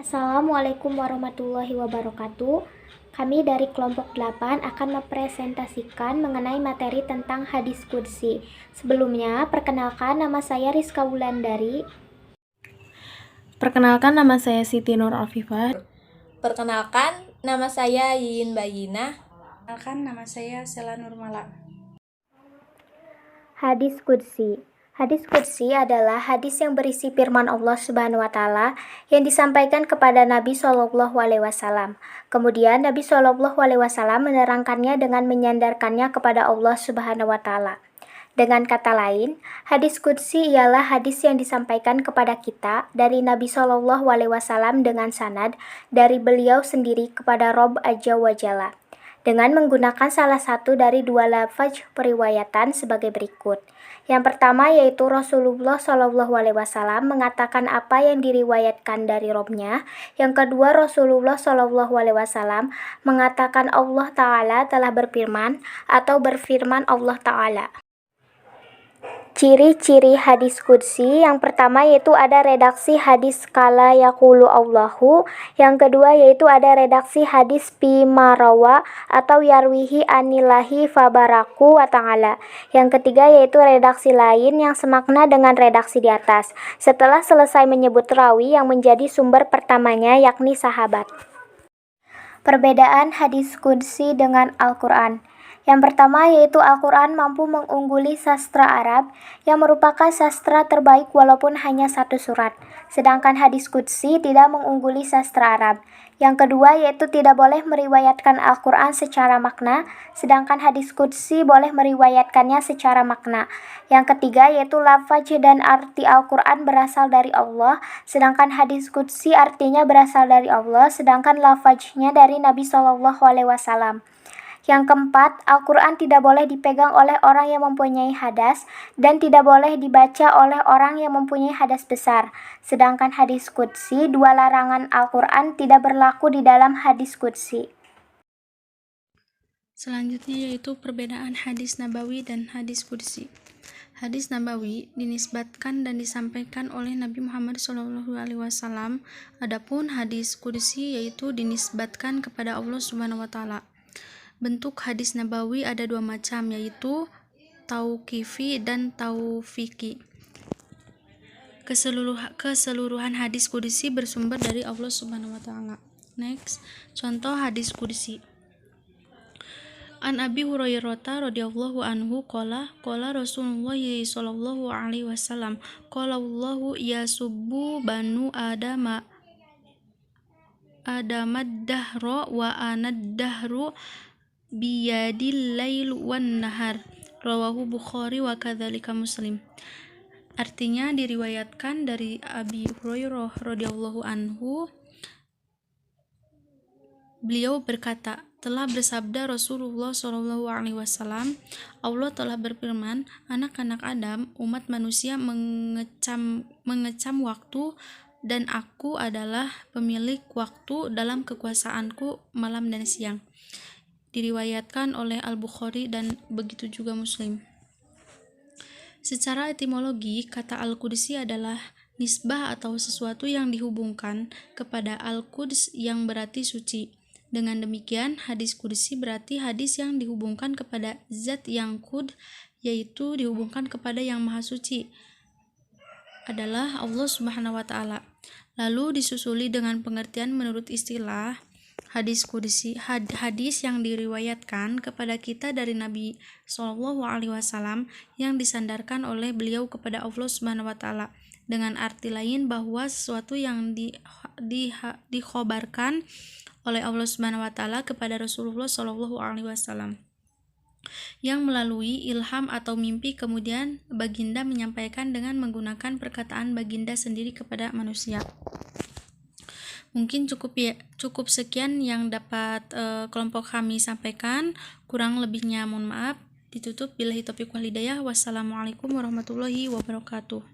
Assalamualaikum warahmatullahi wabarakatuh. Kami dari kelompok 8 akan mempresentasikan mengenai materi tentang hadis qudsi. Sebelumnya, perkenalkan nama saya Rizka Wulandari. Perkenalkan, nama saya Siti Nur Afifah. Perkenalkan, nama saya Yiyin Bayinah. Perkenalkan, nama saya Sela Nurmala. Hadis qudsi. Hadis qudsi adalah hadis yang berisi firman Allah Subhanahu wa taala yang disampaikan kepada Nabi Shallallahu alaihi wasallam. Kemudian Nabi Shallallahu alaihi wasallam menerangkannya dengan menyandarkannya kepada Allah Subhanahu wa taala. Dengan kata lain, hadis qudsi ialah hadis yang disampaikan kepada kita dari Nabi Shallallahu alaihi wasallam dengan sanad dari beliau sendiri kepada Rob Azza wa Jalla, dengan menggunakan salah satu dari dua lafaz periwayatan sebagai berikut. Yang pertama yaitu Rasulullah Shallallahu alaihi wasallam mengatakan apa yang diriwayatkan dari Robnya. Yang kedua, Rasulullah Shallallahu alaihi wasallam mengatakan Allah Ta'ala telah berfirman atau berfirman Allah Ta'ala. Ciri-ciri hadis qudsi yang pertama yaitu ada redaksi hadis kala yaqulu Allahu, yang kedua yaitu ada redaksi hadis bimarawa atau yarwihi anilahi fabaraku wa ta'ala, yang ketiga yaitu redaksi lain yang semakna dengan redaksi di atas setelah selesai menyebut rawi yang menjadi sumber pertamanya yakni sahabat. Perbedaan hadis qudsi dengan Al-Quran. Yang pertama yaitu Al-Quran mampu mengungguli sastra Arab yang merupakan sastra terbaik walaupun hanya satu surat. Sedangkan hadis qudsi tidak mengungguli sastra Arab. Yang kedua yaitu tidak boleh meriwayatkan Al-Quran secara makna, sedangkan hadis qudsi boleh meriwayatkannya secara makna. Yang ketiga yaitu lafaz dan arti Al-Quran berasal dari Allah, sedangkan hadis qudsi artinya berasal dari Allah, sedangkan lafaznya dari Nabi Shallallahu alaihi wasallam. Yang keempat, Al-Quran tidak boleh dipegang oleh orang yang mempunyai hadas dan tidak boleh dibaca oleh orang yang mempunyai hadas besar. Sedangkan hadis qudsi, dua larangan Al-Quran tidak berlaku di dalam hadis qudsi. Selanjutnya yaitu perbedaan hadis nabawi dan hadis qudsi. Hadis nabawi dinisbatkan dan disampaikan oleh Nabi Muhammad SAW. Adapun hadis qudsi yaitu dinisbatkan kepada Allah Subhanahu wa taala. Bentuk hadis nabawi ada dua macam, yaitu tauqifi dan taufiki. Keseluruhan hadis qudsi bersumber dari Allah Subhanahu wa taala. Next, contoh hadis qudsi. An Abi Hurairah radhiyallahu anhu qala Rasulullah sallallahu alaihi wasallam qala Allahu yasubbu banu adamad dahra wa anad dahru biyadil lail wan nahar, rawahu Bukhari wa kadzalika Muslim. Artinya diriwayatkan dari Abi Hurairah radhiyallahu anhu, beliau berkata, telah bersabda Rasulullah sallallahu alaihi wasallam, Allah telah berfirman, anak-anak Adam, umat manusia mengecam waktu dan aku adalah pemilik waktu dalam kekuasaanku malam dan siang. Diriwayatkan oleh Al-Bukhari dan begitu juga Muslim. Secara etimologi, kata Al-Qudsi adalah nisbah atau sesuatu yang dihubungkan kepada Al-Quds yang berarti suci. Dengan demikian, hadis qudsi berarti hadis yang dihubungkan kepada zat yang qud, yaitu dihubungkan kepada yang maha suci adalah Allah Subhanahu wa taala. Lalu disusuli dengan pengertian menurut istilah hadis qudsi, hadis yang diriwayatkan kepada kita dari Nabi Shallallahu alaihi wasallam yang disandarkan oleh beliau kepada Allah Subhanahu wa taala, dengan arti lain bahwa sesuatu yang dikhabarkan oleh Allah Subhanahu wa taala kepada Rasulullah Shallallahu alaihi wasallam, yang melalui ilham atau mimpi kemudian baginda menyampaikan dengan menggunakan perkataan baginda sendiri kepada manusia. Mungkin cukup sekian yang dapat kelompok kami sampaikan. Kurang lebihnya mohon maaf. Ditutup billahi taufiq wal hidayah. Wassalamualaikum warahmatullahi wabarakatuh.